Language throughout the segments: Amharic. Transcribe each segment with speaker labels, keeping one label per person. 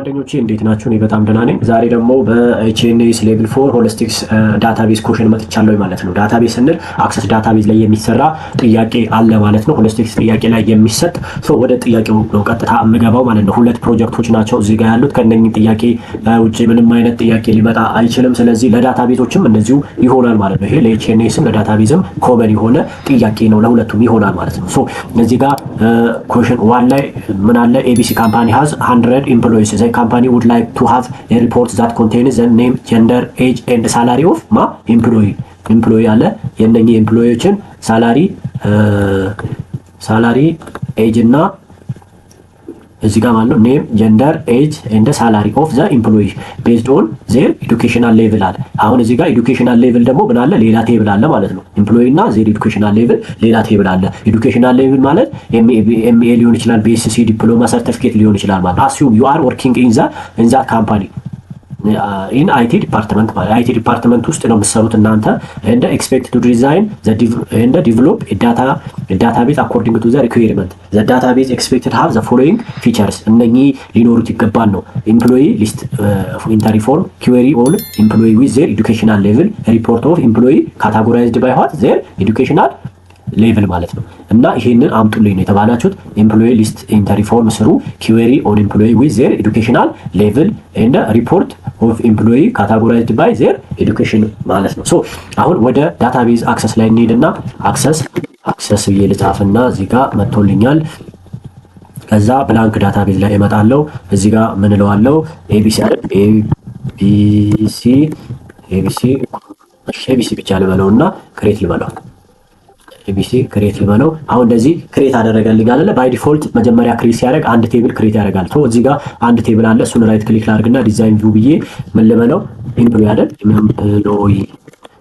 Speaker 1: ጓደኞቼ እንዴት ናችሁ? እኔ በጣም ደህና ነኝ። ዛሬ ደግሞ በኤችኤንኤስ ሌቭል 4 ሆሊስቲክስ ዳታቤዝ ኮሽን መጥቻለሁ ማለት ነው። ዳታቤዝ ስንል አክሰስ ዳታቤዝ ላይ የሚሰራ ጥያቄ አለ ማለት ነው። ሆሊስቲክስ ጥያቄ ላይ የሚሰጥ ወደ ጥያቄው ነው ቀጥታ የምገባው ማለት ነው። ሁለት ፕሮጀክቶች ናቸው እዚህ ጋር ያሉት። ከነኚህ ጥያቄ ውጭ ምንም አይነት ጥያቄ ሊመጣ አይችልም። ስለዚህ ለዳታቤዞችም እንደዚሁ ይሆናል ማለት ነው። ይሄ ለኤችኤንኤስም ለዳታቤዝም ኮመን የሆነ ጥያቄ ነው፣ ለሁለቱም ይሆናል ማለት ነው። እዚህ ጋር ኮሽን 1 ላይ ምን አለ? ኤቢሲ ካምፓኒ ሃዝ 100 ኤምፕሎይስ company would like to have a report that contains the name, gender, age and salary of employee አለ የነኚህ ኤምፕሎይዎችን ሳላሪ ኤጅ እና እዚህ ጋር ማለት ነው ኔም ጀንደር ኤጅ ኤንድ ሳላሪ ኦፍ ዘ ኤምፕሎይ ቤዝድ ኦን ዜር ኤዱኬሽናል ሌቭል አለ። አሁን እዚህ ጋር ኤዱኬሽናል ሌቭል ደግሞ ምን አለ? ሌላ ቴብል አለ ማለት ነው። ኤምፕሎይ እና ዜር ኤዱኬሽናል ሌቭል ሌላ ቴብል አለ። ኤዱኬሽናል ሌቭል ማለት ኤምኤ ሊሆን ይችላል፣ ቢኤስሲ ዲፕሎማ ሰርቲፊኬት ሊሆን ይችላል ማለት አስዩም ዩ አር ወርኪንግ ኢን ዛ ካምፓኒ ኢን አይቲ ዲፓርትመንት ማለት አይቲ ዲፓርትመንት ውስጥ ነው የምትሰሩት እናንተ። እንደ ኤክስፔክት ቱ ዲዛይን እንደ ዲቨሎፕ ዳታቤዝ አኮርዲንግ ቱ ዘ ሪኩዌርመንት ዘ ዳታቤዝ ኤክስፔክትድ ሃቭ ዘ ፎሎዊንግ ፊቸርስ እነኚህ ሊኖሩት ይገባል ነው። ኤምፕሎይ ሊስት ኢንተሪ ፎርም ኩዌሪ ኦን ኤምፕሎይ ዊዝ ዜር ኤዱኬሽናል ሌቭል ሪፖርት ኦፍ ኤምፕሎይ ካታጎራይዝድ ባይ ዋት ዜር ኤዱኬሽናል ሌቭል ማለት ነው። እና ይሄንን አምጡልኝ ነው የተባላችሁት። ኤምፕሎይ ሊስት ኢንተሪ ፎርም ስሩ፣ ኩዌሪ ኦን ኤምፕሎይ ዊዝ ዜር ኤዱኬሽናል ሌቭል ኤንድ ሪፖርት ኦፍ ኤምፕሎይ ካታጎራይዝድ ባይ ዜር ኤዱኬሽን ማለት ነው። አሁን ወደ ዳታቤዝ አክሰስ ላይ እንሄድና አክሰስ ብዬ ልጻፍና እዚህ ጋር መጥቶልኛል። ከዛ ብላንክ ዳታቤዝ ላይ እመጣለሁ። እዚህ ጋር ምን እለዋለሁ? ኤቢሲ ብቻ ልበለውና ክሬት ልበለው። ኤቢሲ ክሬት ልበለው። አሁን እንደዚህ ክሬት አደረገልኝ አይደለ? ባይ ዲፎልት መጀመሪያ ክሬት ሲያደርግ አንድ ቴብል ክሬት ያደርጋል። እዚህ ጋር አንድ ቴብል አለ። እሱን ራይት ክሊክ ላድርግና ዲዛይን ቪው ብዬ ምን ልበለው? ኤምፕሎይ አይደል?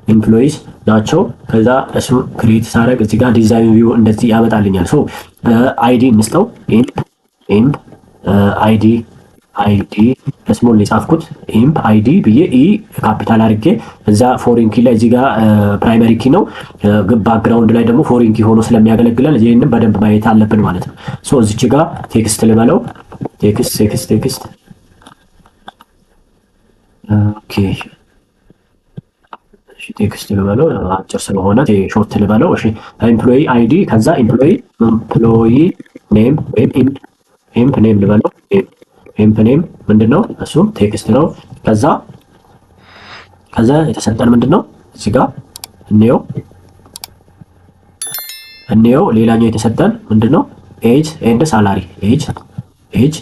Speaker 1: ኤምፕሎይስ ናቸው። ከዛ እሱ ክሬት ሳደርግ እዚህ ጋር ዲዛይን ቪው እንደዚህ ያመጣልኛል። አይዲ እንስጠው። ኤምፕ አይዲ ስሞል የጻፍኩት ኤምፕ አይዲ ብዬ ኢ ካፒታል አድርጌ እዛ ፎሬን ኪ ላይ እዚህ ጋር ፕራይመሪ ኪ ነው፣ ባክግራውንድ ላይ ደግሞ ፎሬን ኪ ሆኖ ስለሚያገለግለን ይሄንን በደንብ ማየት አለብን ማለት ነው። እዚች ጋር ቴክስት ልበለው። ቴክስት ኦኬ፣ ቴክስት ልበለው አጭር ስለሆነ ሾርት ልበለው። እሺ ኤምፕሎይ አይዲ ከዛ ኤምፕሎይ ኔም ወይም ኤምፕ ኔም ልበለው። ኤምፕ ኔም ምንድነው? እሱ ቴክስት ነው። ከዛ የተሰጠን ምንድነው? እዚህ ጋር እንየው። ሌላኛው የተሰጠን ምንድነው? ኤጅ ኤንድ ሳላሪ። ኤጅ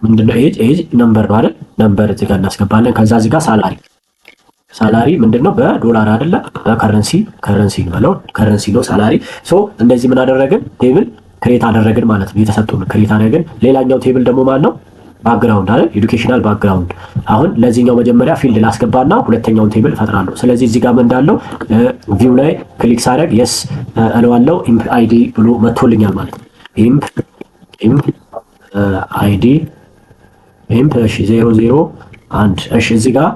Speaker 1: ምንድነው? ኤጅ ነምበር ነው አይደል? ነምበር እዚህ ጋር እናስገባለን። ከዛ እዚህ ጋር ሳላሪ ምንድነው? በዶላር አይደለ? በከረንሲ ነው። ከረንሲ ነው ሳላሪ። እንደዚህ ምን አደረግን? ቴብል ክሬት አደረግን ማለት ነው። የተሰጡን ክሬት አደረግን። ሌላኛው ቴብል ደግሞ ማለት ነው ባክግራውንድ አይደል? ኤዱኬሽናል ባክግራውንድ። አሁን ለዚህኛው መጀመሪያ ፊልድ ላስገባና ሁለተኛውን ቴብል እፈጥራለሁ። ስለዚህ እዚህ ጋር ምን እንዳለው ቪው ላይ ክሊክ ሳደርግ የስ እለዋለሁ። ኢምፕ አይዲ ብሎ መጥቶልኛል ማለት ነው። ኢምፕ አይዲ እሺ 001 እሺ እዚህ ጋር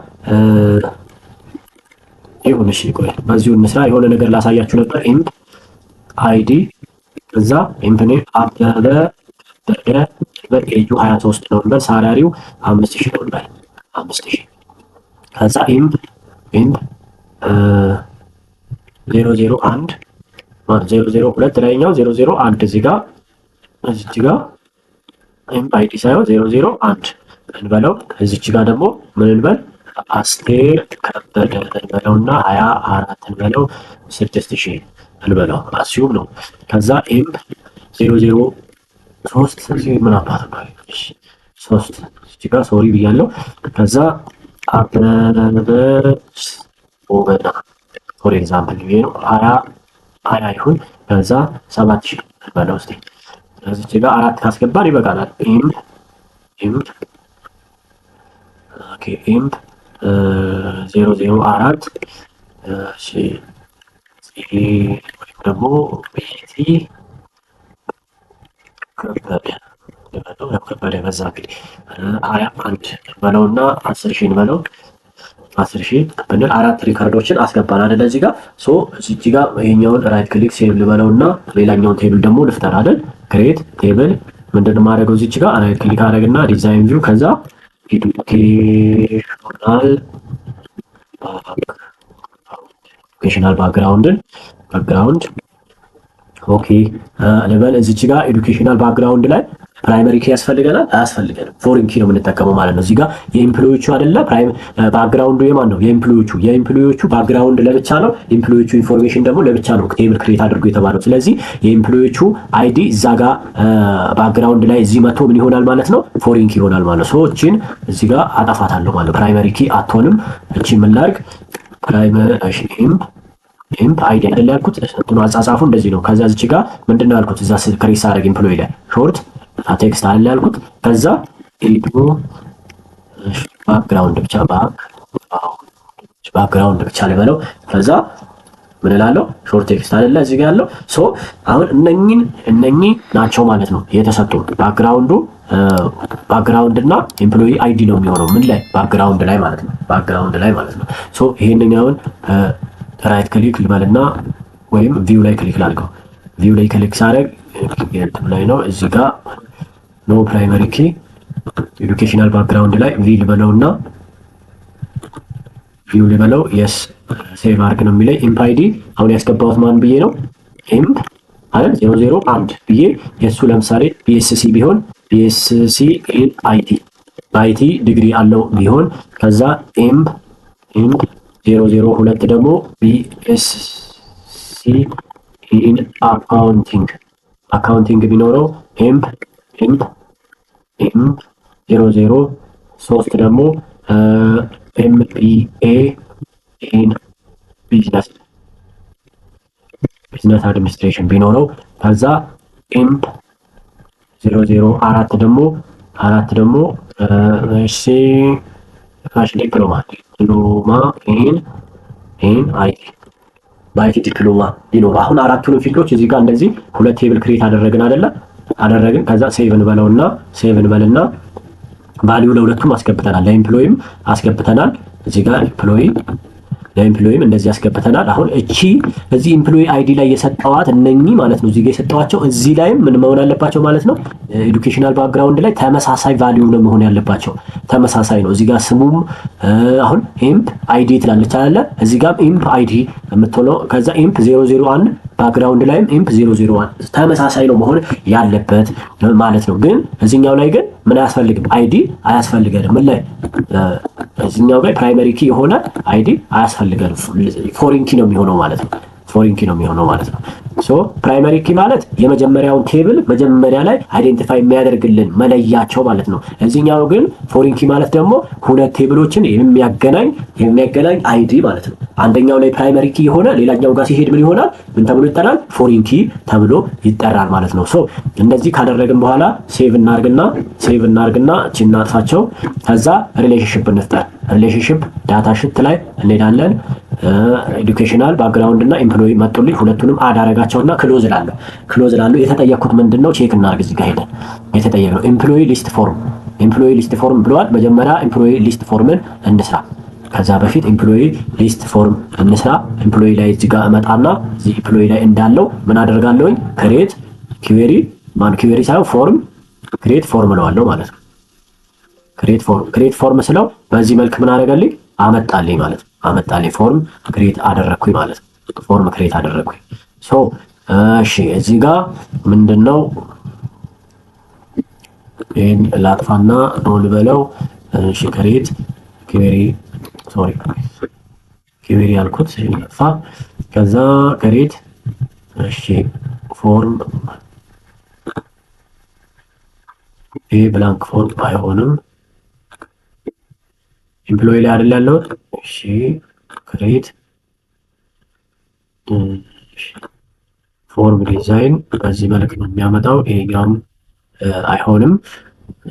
Speaker 1: ይሁን። እሺ ቆይ በዚሁ እንስራ። የሆነ ነገር ላሳያችሁ ነበር። ኢምፕ አይዲ እዛ ኢምፕኔ አበበ በኤጁ 23 ነው እንበል። ሳላሪው 5000 ነው እንበል። 5000 ከዛ ኢምፕ 001 ማለት 002 ላይኛው 001 እዚህ ጋር ኢምፕ አይዲ ሳይሆን 001 እንበለው። እዚች ጋር ደግሞ ምን እንበል? አስቴር ከበደ እንበለውና 24 እንበለው 6000 እንበለው። አስዩም ነው። ከዛ ኤምፕ 003 ምን አባት ነው? እሺ 3 እዚህ ጋር ሶሪ ብያለሁ። ከዛ አበበች ኦበና ፎር ኤግዛምፕል ይሄ ነው 20 ይሁን። ከዛ 7000 እንበለው እስቲ። እዚህ ጋር 4 ካስገባን ይበቃናል። ኤምፕ ኦኬ ኤምፕ 004 እሺ ደግሞ ቤቲ ከበደ በዛ እንግዲህ 21 በለውና 10000 በለው 10000 ብንል 4 ሪከርዶችን አስገባን አይደል? እዚህ ጋር እዚህ ጋር ይሄኛውን ራይት ክሊክ ሴቭ ልበለውና ሌላኛውን ቴብል ደግሞ ልፍጠር አይደል? ክሬት ቴብል ምንድነው ማድረገው እዚች ጋር ራይት ክሊክ አደረግና ዲዛይን ቪው ከዛ ኤዱኬሽናል ባክግራውንድ ኦኬ ልበል። እዚች ጋር ኤዱኬሽናል ባክግራውንድ ላይ ፕራይመሪ ኪ ያስፈልገናል አያስፈልገንም? ፎሪን ኪ ነው የምንጠቀመው ማለት ነው። እዚህ ጋር የኤምፕሎዮቹ አይደለ ባክግራውንዱ የማን ነው? የኤምፕሎዮቹ ባክግራውንድ ለብቻ ነው። ኤምፕሎዮቹ ኢንፎርሜሽን ደግሞ ለብቻ ነው ቴብል ክሬት አድርጎ የተባለው። ስለዚህ የኤምፕሎዮቹ አይዲ እዛ ጋር ባክግራውንድ ላይ እዚህ መቶ ምን ይሆናል ማለት ነው? ፎሪን ኪ ይሆናል ማለት ነው። ሰዎችን እዚህ ጋር አጠፋታለሁ ማለት ነው። ፕራይመሪ ኪ አትሆንም። እቺ ምን ላድርግ? ኢምፕ አይዲ አይደል ያልኩት? እንትኑ አጻጻፉ እንደዚህ ነው። ከዛ እዚህ ጋር ምንድነው ያልኩት? እዛ ክሬስ አድርግ ኤምፕሎይ ላይ ሾርት ቴክስት አለ ያልኩት። ከዛ ኤዱ ባክግራውንድ ብቻ ላይ በለው። ከዛ ምን እላለሁ? ሾርት ቴክስት አይደለ እዚህ ጋር ያለው። ሶ አሁን እነኚህ ናቸው ማለት ነው የተሰጡ ባክግራውንድ እና ኤምፕሎይ አይዲ ነው የሚሆነው ምን ላይ? ባክግራውንድ ላይ ማለት ነው። ሶ ይሄንኛውን ራይት ክሊክ ልበልና ወይም ቪው ላይ ክሊክ ላድርገው። ቪው ላይ ክሊክ ሳደርግ የእንትን ላይ ነው እዚህ ጋር ኖ ፕራይመሪ ኪ ኤዱኬሽናል ባክግራውንድ ላይ ቪው ልበለው የስ ሴቭ አድርግ ነው የሚለኝ። ኢምፕ አይዲ አሁን ያስገባሁት ማን ብዬ ነው? ኢምፕ አይደል 001 ብዬ የሱ ለምሳሌ ቢኤስሲ ቢሆን ቢኤስሲ ኢን አይቲ በአይቲ ዲግሪ አለው ቢሆን ከዛ ኢምፕ 002 ደግሞ ቢኤስሲ ኢን አካውንቲንግ ቢኖረው ኢምፕ 003 ደግሞ ኤምቢኤ ኢን ቢዝነስ አድሚኒስትሬሽን ቢኖረው ከዛ ኢምፕ 004 ደግሞ እሺ ዲፕሎማ ኢን አይቲ በአይቲ ዲፕሎማ ይኖር። አሁን አራቱን ፊልዶች እዚህ ጋር እንደዚህ ሁለት ቴብል ክሬት አደረግን። ከዛ ሴቭ እንበልና ቫልዩ ለሁለቱም አስገብተናል። ለኤምፕሎይም አስገብተናል። እዚህ ጋር ለኤምፕሎይም እንደዚህ አስገብተናል። አሁን እቺ እዚህ ኤምፕሎይ አይዲ ላይ የሰጠዋት እነኚህ ማለት ነው። እዚህ ጋር የሰጠዋቸው እዚህ ላይም ምን መሆን አለባቸው ማለት ነው። ኤዱኬሽናል ባክግራውንድ ላይ ተመሳሳይ ቫልዩ ነው መሆን ያለባቸው። ተመሳሳይ ነው። እዚህ ጋር ስሙም አሁን ኢምፕ አይዲ ትላለች አይደለ? እዚህ ጋር ኢምፕ አይዲ የምትሆነው ከዛ ኢምፕ 001 ባክግራውንድ ላይም ኢምፕ 001 ተመሳሳይ ነው መሆን ያለበት ማለት ነው። ግን እዚህኛው ላይ ግን ምን አያስፈልግም? አይዲ አያስፈልገንም። ምን ላይ እዚህኛው ጋር ፕራይመሪ ኪ የሆነ አይዲ አያስፈልገንም። ፎሪን ኪ ነው የሚሆነው ማለት ነው። ሶ ፕራይመሪ ኪ ማለት የመጀመሪያውን ቴብል መጀመሪያ ላይ አይዴንቲፋይ የሚያደርግልን መለያቸው ማለት ነው። እዚህኛው ግን ፎሪን ኪ ማለት ደግሞ ሁለት ቴብሎችን የሚያገናኝ አይዲ ማለት ነው። አንደኛው ላይ ፕራይመሪ ኪ የሆነ ሌላኛው ጋር ሲሄድ ምን ይሆናል? ምን ተብሎ ይጠራል? ፎሪን ኪ ተብሎ ይጠራል ማለት ነው። ሶ እንደዚህ ካደረግን በኋላ ሴቭ እናርግና እቺ እናጥፋቸው። ከዛ ሪሌሽንሺፕ እንፍጠር። ሪሌሽንሺፕ ዳታ ሽት ላይ እንሄዳለን። ኤዱኬሽናል ባክግራውንድ እና ኤምፕሎይ መጡልኝ። ሁለቱንም አዳረጋቸውና ክሎዝ ላለው የተጠየቅኩት ምንድነው? ቼክ እናርግ። እዚህ ጋር ሄደን የተጠየቀው ኤምፕሎይ ሊስት ፎርም ብለዋል። መጀመሪያ ኤምፕሎይ ሊስት ፎርምን እንስራ። ከዛ በፊት ኤምፕሎይ ሊስት ፎርም እንስራ። ኤምፕሎይ ላይ እዚህ ጋር እመጣና እዚህ ኤምፕሎይ ላይ እንዳለው ምን አደርጋለሁኝ? ክሬት ሳይሆን ክሬት ፎርም እለዋለሁ ማለት ነው። ክሬት ፎርም ስለው በዚህ መልክ ምን አደረገልኝ? አመጣልኝ ማለት ነው። ፎርም ክሬት አደረግኩኝ ማለት ነው። ፎርም ክሬት አደረግኩኝ። ሶ እሺ እዚህ ጋር ምንድነው? ይሄን ላጥፋና ነው ልበለው። እሺ ክሬት ኪዌሪ ያልኩት ላጥፋ። ከዛ ክሬት እሺ ፎርም ይሄ ብላንክ ፎርም አይሆንም። ኤምፕሎይ ላይ አይደል ያለው? እሺ ክሬት ፎርም ዲዛይን በዚህ መልክ ነው የሚያመጣው። ይሄኛውም አይሆንም።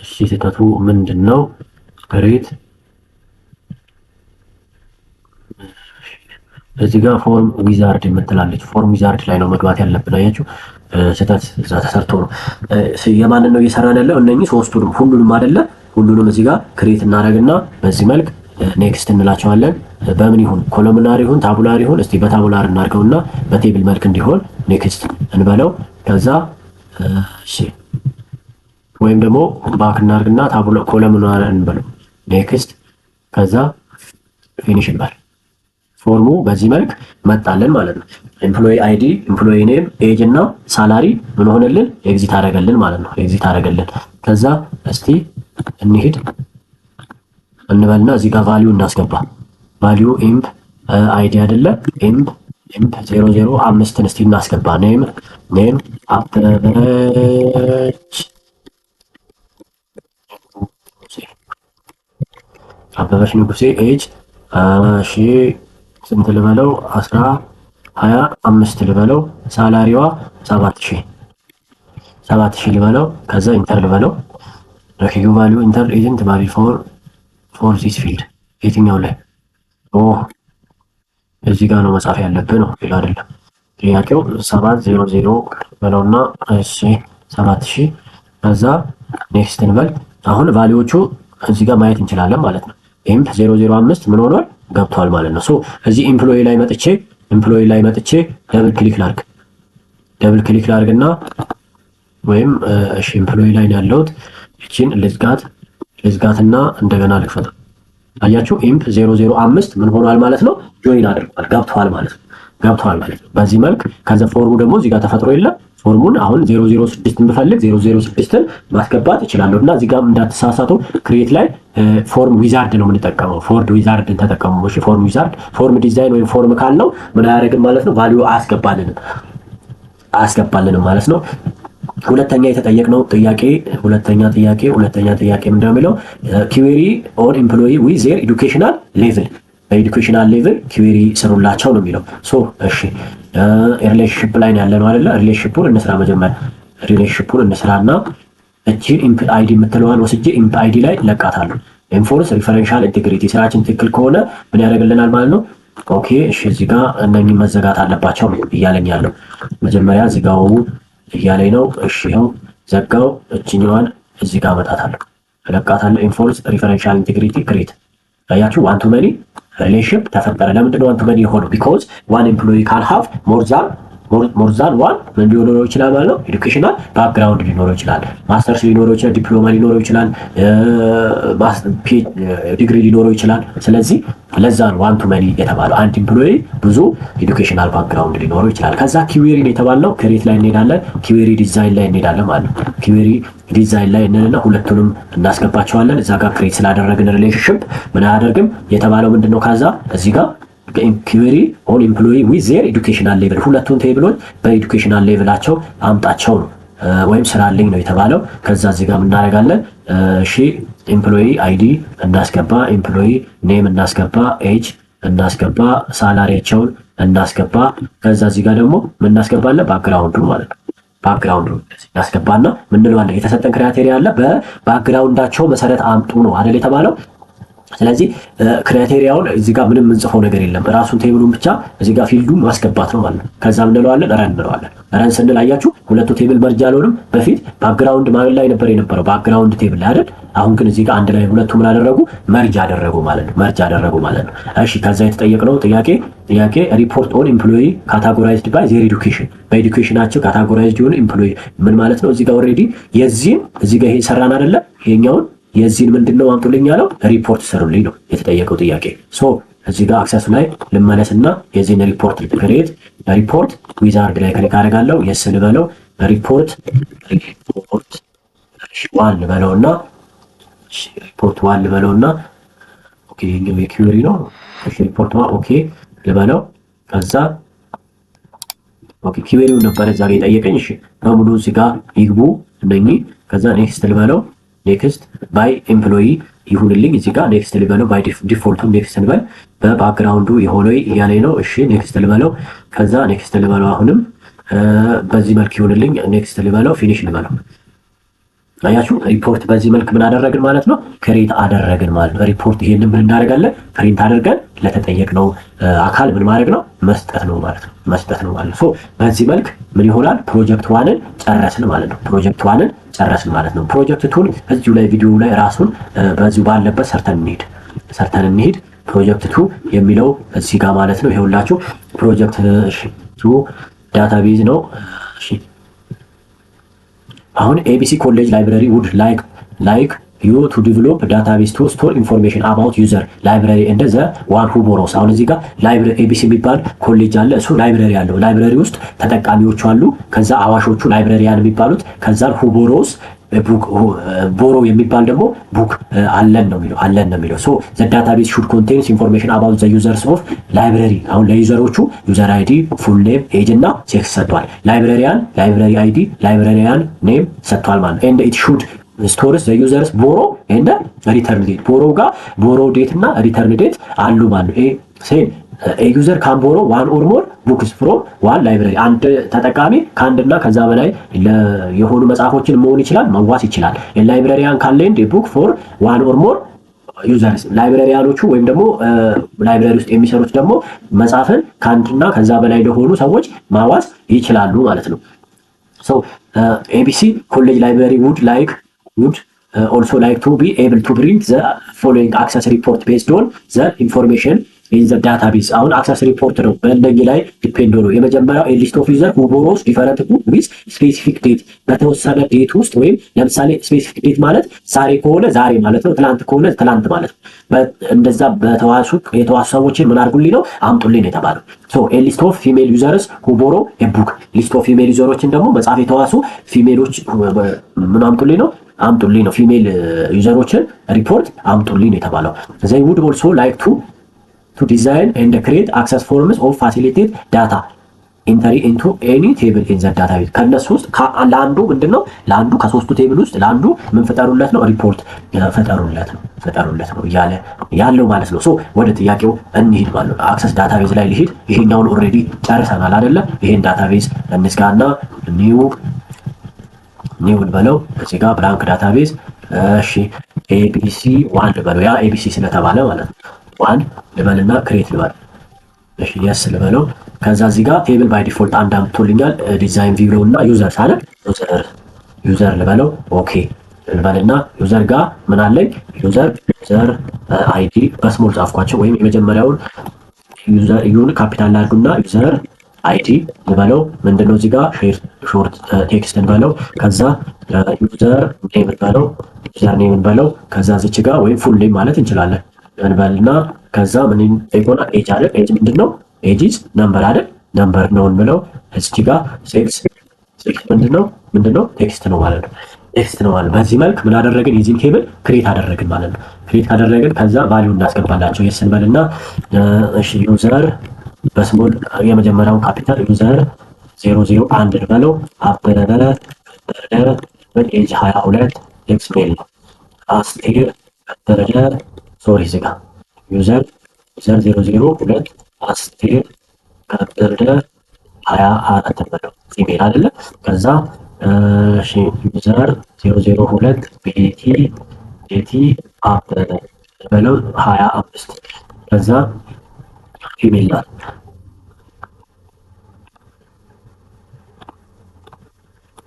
Speaker 1: እሺ ስህተቱ ምንድነው? ክሬት እዚህ ጋር ፎርም ዊዛርድ የምትላለች ፎርም ዊዛርድ ላይ ነው መግባት ያለብን። አያችሁ ስህተት እዛ ተሰርቶ ነው። የማንን ነው እየሰራን ያለው? እነኚህ ሶስቱንም ሁሉንም አይደለ? ሁሉንም እዚህ ጋር ክሬት እናደርግና በዚህ መልክ ኔክስት እንላቸዋለን። በምን ይሁን ኮሎምናር ይሁን ታቡላር ይሁን፣ እስቲ በታቡላር እናድርገውና በቴብል መልክ እንዲሆን ኔክስት እንበለው። ከዛ እሺ ወይም ደግሞ ባክ እናርግና ታቡላ ኮለምን እንበለው ኔክስት ከዛ ፊኒሽ እንበል። ፎርሙ በዚህ መልክ መጣልን ማለት ነው። ኤምፕሎይ አይዲ፣ ኤምፕሎይ ኔም፣ ኤጅ እና ሳላሪ ምን ሆነልን? ኤግዚት አደረገልን ማለት ነው። ኤግዚት አደረገልን። ከዛ እስቲ እንሂድ እንበልና እዚህ ጋር ቫልዩ እናስገባ። ቫልዩ ኢምፕ አይዲ አይደለ ኢምፕ 005 እስቲ እናስገባ። ኔም አበበች ንጉሴ ኤጅ እሺ ስንት ልበለው? 25 ልበለው። ሳላሪዋ 7000 ልበለው። ከዛ ኢንተር ልበለው። ሬኪዩ ቫልዩ ኢንተር ኤጀንት ቫልዩ ፎር ዚስ ፊልድ የትኛው ላይ? እዚህ ጋር ነው መጻፍ ያለብህ ነው ሌላ አይደለም። ጥያቄው 700 በለውና እሺ 7000 ከዛ ኔክስት እንበል። አሁን ቫልዩዎቹ እዚህ ጋር ማየት እንችላለን ማለት ነው። ኢምፕ 005 ምን ሆኗል? ገብቷል ማለት ነው። ሶ እዚህ ኤምፕሎይ ላይ መጥቼ ደብል ክሊክ ላርግና ወይም እሺ ኤምፕሎይ ላይ ነው ያለሁት። እቺን ልዝጋትና እንደገና ልክፈት። አያችሁ ኢምፕ 005 ምን ሆኗል ማለት ነው? ጆይን አድርጓል፣ ገብቷል ማለት ነው። በዚህ መልክ ከዛ ፎርሙ ደግሞ እዚህ ጋር ተፈጥሮ የለም። ፎርሙን አሁን 006 ብፈልግ 006ን ማስገባት እችላለሁ እና እዚህ ጋር እንዳትሳሳቱ ክሬት ላይ ፎርም ዊዛርድ ነው የምንጠቀመው። ፎርም ዊዛርድን ተጠቀሙ። እሺ ፎርም ዊዛርድ ፎርም ዲዛይን ወይም ፎርም ካልነው ምን አያደርግም ማለት ነው? ቫልዩ አያስገባልንም ማለት ነው። ሁለተኛ የተጠየቅነው ጥያቄ ምንድነው የሚለው ኪዌሪ ኦን ኤምፕሎይ ዊዝ ዜር ኤዱኬሽናል ሌቭል በኤዱኬሽናል ሌቭል ኪዌሪ ስሩላቸው ነው የሚለው። ሶ እሺ ሪሌሽንሺፕ ላይ ያለ ነው አይደለ? ሪሌሽንሺፑን እንስራ። መጀመሪያ ሪሌሽንሺፑን እንስራና እቺን ኢምፕ አይዲ የምትለዋን ወስጄ ኢምፕ አይዲ ላይ ለቃታለሁ። ኤንፎርስ ሪፈረንሻል ኢንቴግሪቲ ስራችን ትክክል ከሆነ ምን ያደርግልናል ማለት ነው? ኦኬ እሺ እዚህ ጋር እነኚህ መዘጋት አለባቸው እያለኝ ያለው መጀመሪያ ዝጋው እያለኝ ነው። እሺ ይኸው ዘጋው። እቺኛዋን እዚህ ጋር አመጣታለሁ፣ ለቃታለሁ። ኤንፎርስ ሪፈረንሻል ኢንቴግሪቲ ክሬት አያችሁ ዋን ቱ መኒ ሪሌሽንሺፕ ተፈጠረ። ለምንድን ነው ዋን ቱ መኒ የሆነው? ቢኮዝ ዋን ኤምፕሎይ ካን ሃቭ ሞር ዛን ዋን ምን ሊኖረው ይችላል ማለት ነው? ኤዱኬሽናል ባክግራውንድ ሊኖረው ይችላል፣ ማስተርስ ሊኖረው ይችላል፣ ዲፕሎማ ሊኖረው ይችላል፣ ዲግሪ ሊኖረው ይችላል። ስለዚህ ለዛ ነው ዋን ቱ መኒ የተባለው። አንድ ኤምፕሎይ ብዙ ኤዱኬሽናል ባክግራውንድ ሊኖረው ይችላል። ከዛ ኪዌሪ ነው የተባለው። ክሬት ላይ እንሄዳለን፣ ኪዌሪ ዲዛይን ላይ እንሄዳለን ማለት ነው። ኪዌሪ ዲዛይን ላይ እንልና ሁለቱንም እናስገባቸዋለን። እዛ ጋር ክሬት ስላደረግን ሪሌሽንሺፕ ምን አያደርግም የተባለው ምንድነው? ከዛ እዚህ ጋር ኪዌሪ ኦን ኤምፕሎይ ዊዝ ዜር ኤዱኬሽናል ሌቭል ሁለቱን ቴብሎች በኤዱኬሽናል ሌቭላቸው አምጣቸው ነው ወይም ስራልኝ ነው የተባለው። ከዛ እዚህ ጋር እናደርጋለን። እሺ ኤምፕሎይ አይዲ እናስገባ፣ ኤምፕሎይ ኔም እናስገባ፣ ኤጅ እናስገባ፣ ሳላሪያቸውን እናስገባ። ከዛ እዚህ ጋር ደግሞ ምን እናስገባለን? ባክግራውንዱ ማለት ነው። ባክግራውንዱ እናስገባና ምን እንለዋለን? የተሰጠን ክራይቴሪያ አለ። በባክግራውንዳቸው መሰረት አምጡ ነው አይደል የተባለው። ስለዚህ ክራይቴሪያውን እዚህ ጋር ምንም እንጽፈው ነገር የለም። ራሱን ቴብሉን ብቻ እዚህ ጋር ፊልዱን ማስገባት ነው ማለት ነው። ከዛ ምን እንለዋለን? ረን እንለዋለን። ረን ስንል አያችሁ ሁለቱ ቴብል መርጅ አልሆንም። በፊት ባክግራውንድ ማለት ላይ ነበር የነበረው ባክግራውንድ ቴብል ላይ አይደል? አሁን ግን እዚህ ጋር አንድ ላይ ሁለቱ ምን አደረጉ? መርጅ አደረጉ ማለት ነው። እሺ ከዛ የተጠየቅነው ጥያቄ ሪፖርት ኦን ኤምፕሎይ ካታጎራይዝድ ባይ ዜር ኤዱኬሽን በኤዱኬሽናቸው ካታጎራይዝድ የሆኑ ኤምፕሎይ ምን ማለት ነው? እዚህ ጋር ኦልሬዲ የዚህን እዚህ ጋር ይሄ ሰራን አይደለ? ይሄኛውን የዚህን ምንድነው አምጡልኝ ያለው? ሪፖርት ሰሩልኝ ነው የተጠየቀው ጥያቄ። ሶ እዚህ ጋር አክሰስ ላይ ልመለስና የዚህን ሪፖርት ክሬት ሪፖርት ዊዛርድ ላይ ክሊክ አደርጋለሁ። የስ ልበለው ሪፖርት ዋን ልበለውና ኦኬ ይሄኛው የኪዌሪ ነው። እሺ ሪፖርት ዋን ኦኬ ልበለው። ከዛ ኦኬ ኪዌሪው ነበር እዛ ጋር የጠየቀኝ። እሺ በሙሉ እዚህ ጋር ይግቡ እነኚህ። ከዛ ኔክስት ልበለው። ኔክስት ባይ ኤምፕሎይ ይሁንልኝ። እዚህ ጋር ኔክስት ልበለው። ባይ ዲፎልቱ ኔክስት ልበል። በባክግራውንዱ የሆነው እያለኝ ነው። እሺ ኔክስት ልበለው። ከዛ ኔክስት ልበለው። አሁንም በዚህ መልክ ይሁንልኝ። ኔክስት ልበለው። ፊኒሽ ልበለው። አያችሁ ሪፖርት በዚህ መልክ ምን አደረግን ማለት ነው? ክሬት አደረግን ማለት ነው። ሪፖርት ይሄንን ምን እናደርጋለን? ፕሪንት አድርገን ለተጠየቅነው አካል ምን ማድረግ ነው? መስጠት ነው ማለት ነው። ሶ በዚህ መልክ ምን ይሆናል? ፕሮጀክት ዋንን ጨረስን ማለት ነው። ፕሮጀክት ቱን እዚሁ ላይ ቪዲዮ ላይ ራሱን በዚሁ ባለበት ሰርተን እንሂድ። ፕሮጀክት ቱ የሚለው እዚህ ጋር ማለት ነው። ይሄውላችሁ ፕሮጀክት ቱ ዳታቤዝ ነው። እሺ አሁን ኤቢሲ ኮሌጅ ላይብረሪ ውድ ላይክ ዩ ቱ ዲቨሎፕ ዳታቤዝ ቱ ስቶር ኢንፎርሜሽን አባውት ዩዘር ላይብረሪ እንደ ዘ ዋን ሁ ቦሮስ። አሁን እዚህ ጋር ላይብረሪ ኤቢሲ የሚባል ኮሌጅ አለ። እሱ ላይብረሪ አለው። ላይብረሪ ውስጥ ተጠቃሚዎቹ አሉ። ከዛ አዋሾቹ ላይብረሪያን የሚባሉት ከዛ ሁ ቦሮስ ቡክ ቦሮ የሚባል ደግሞ ቡክ አለን ነው የሚለው ሶ ዘ ዳታቤዝ ሹድ ኮንቴንስ ኢንፎርሜሽን አባውት ዘ ዩዘርስ ኦፍ ላይብረሪ። አሁን ለዩዘሮቹ ዩዘር አይዲ ፉል ኔም ኤጅ እና ሴክስ ሰጥቷል። ላይብረሪያን ላይብረሪ አይዲ ላይብረሪያን ኔም ሰጥቷል ማለት ነው። ኤንድ ኢት ሹድ ስቶርስ ዘ ዩዘርስ ቦሮ ኤንድ ሪተርን ዴት። ቦሮ ጋር ቦሮ ዴት እና ሪተርን ዴት አሉ ማለት ነው። ሴም ዩዘር ካን ቦሮ ዋን ኦር ሞር ቡክስ ፍሮም ዋን ላይብረሪ። አንድ ተጠቃሚ ከአንድና ከዛ በላይ የሆኑ መጽሐፎችን መሆን ይችላል መዋስ ይችላል። ላይብረሪያን ካን ሌንድ ቡክ ፎር ዋን ኦር ሞር ዩዘርስ። ላይብረሪያኖቹ ወይም ደግሞ ላይብረሪ ውስጥ የሚሰሩት ደግሞ መጽሐፍን ከአንድና ከዛ በላይ ለሆኑ ሰዎች ማዋስ ይችላሉ ማለት ነው። ሶ ኤቢሲ ኮሌጅ ላይብረሪ would also like to be able to bring the following access report based on the information in the database። አሁን አክሰስ ሪፖርት ነው በእነኚህ ላይ ዲፔንድ ሆኖ የመጀመሪያው ሊስት ኦፍ ዩዘር who borrows different book with specific date በተወሰነ ዴት ውስጥ ወይም ለምሳሌ ስፔሲፊክ ዴት ማለት ዛሬ ከሆነ ዛሬ ማለት ነው፣ ትላንት ከሆነ ትላንት ማለት ነው። እንደዛ የተዋሱ ሰዎችን ምን አድርጉልኝ ነው አምጡልኝ ነው የተባለው። ሶ ሊስት ኦፍ ፊሜል ዩዘርስ who borrow a book ሊስት ኦፍ ፊሜል ዩዘሮችን ደግሞ መጽሐፍ የተዋሱ ፊሜሎች ምን አምጡልኝ ነው አምጡልኝ ነው። ፊሜል ዩዘሮችን ሪፖርት አምጡልኝ ነው የተባለው። they would also like to design and create access forms of facilitate data entry into any table in the database። ከነሱ ውስጥ ለአንዱ ምንድነው ለአንዱ ከሶስቱ ቴብል ውስጥ ለአንዱ ምን ፈጠሩለት ነው ሪፖርት ፈጠሩለት ነው እያለ ያለው ማለት ነው። ሶ ወደ ጥያቄው እንሂድ ማለት ነው። አክሰስ ዳታቤዝ ላይ ልሂድ። ይሄኛውን ኦልሬዲ ጨርሰናል አይደለ? ይሄን ዳታቤዝ እንስጋና ኒው ልበለው እዚህ ጋር ብላንክ ዳታቤዝ። እሺ ኤቢሲ ዋን ልበለው፣ ያ ኤቢሲ ስለተባለ ማለት ነው። ዋን ልበልና ክሬት ልበል። እሺ የስ ልበለው። ከዛ እዚህ ጋር ቴብል ባይ ዲፎልት አንድ አምጥቶልኛል። ዲዛይን ቪው እና ዩዘር ሳለ ዩዘር ልበለው። ኦኬ ልበልና ዩዘር ጋር ምን አለኝ? ዩዘር አይዲ በስሞል ጻፍኳቸው፣ ወይም የመጀመሪያውን ዩዘር ዩን ካፒታል አድርጉና ዩዘር አይዲ ልበለው። ምንድነው እዚህ ጋር ሾርት ቴክስት ልበለው። ከዛ ዩዘር ኔም ልበለው። ከዛ እዚች ጋር ወይም ፉል ኔም ማለት እንችላለን እንበልና ከዛ ምን ኢኮና ኤጅ አይደል? ኤጅ ምንድነው? ኤጅስ ነምበር አይደል? ነምበር ነው እንበለው። እዚህ ጋር ሴክስ ምንድነው? ቴክስት ነው ማለት ነው። ቴክስት ነው ማለት በዚህ መልክ ምን አደረግን? የዚህን ቴብል ክሬት አደረግን ማለት ነው። ክሬት ካደረግን ከዛ ቫልዩ እናስገባላቸው። የስ እንበልና እሺ ዩዘር በስሞል የመጀመሪያው ካፒታል ዩዘር 001 እንበለው። አበረ ኤጅ 22 ኤክስ ሜል ነው። አስቴር ደረጃ ሶሪ ዝጋ ዩዘር 002 አስቴር ከበደ 24 ተበለው ኢሜል አይደለ? ከዛ እሺ ዩዘር 002 ቤቲ አበደ በለው 25 ከዛ ኢሜል ላይ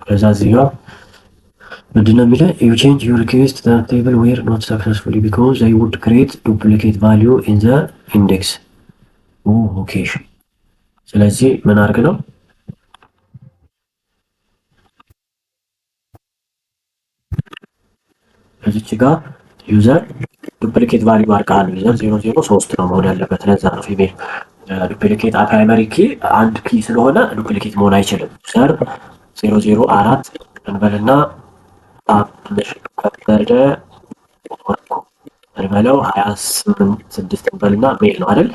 Speaker 1: ከዛ እዚህ ጋር ምንድነው የሚለው? you change your request the table were not successfully because they would create duplicate value in the index. okay ስለዚህ ምን አድርግ ነው እዚች ጋር ዩዘር ዱፕሊኬት ቫልዩ አድርጋለሁ። ዩዘር 003 ነው መሆን ያለበት። ለዛ ነው ፊሜል ዱፕሊኬት ፕራይመሪ ኪ አንድ ኪ ስለሆነ ዱፕሊኬት መሆን አይችልም። ዩዘር 004 እንበልና ትንሽ ከበደ እንበለው 28 እንበልና ሜል ነው አይደል?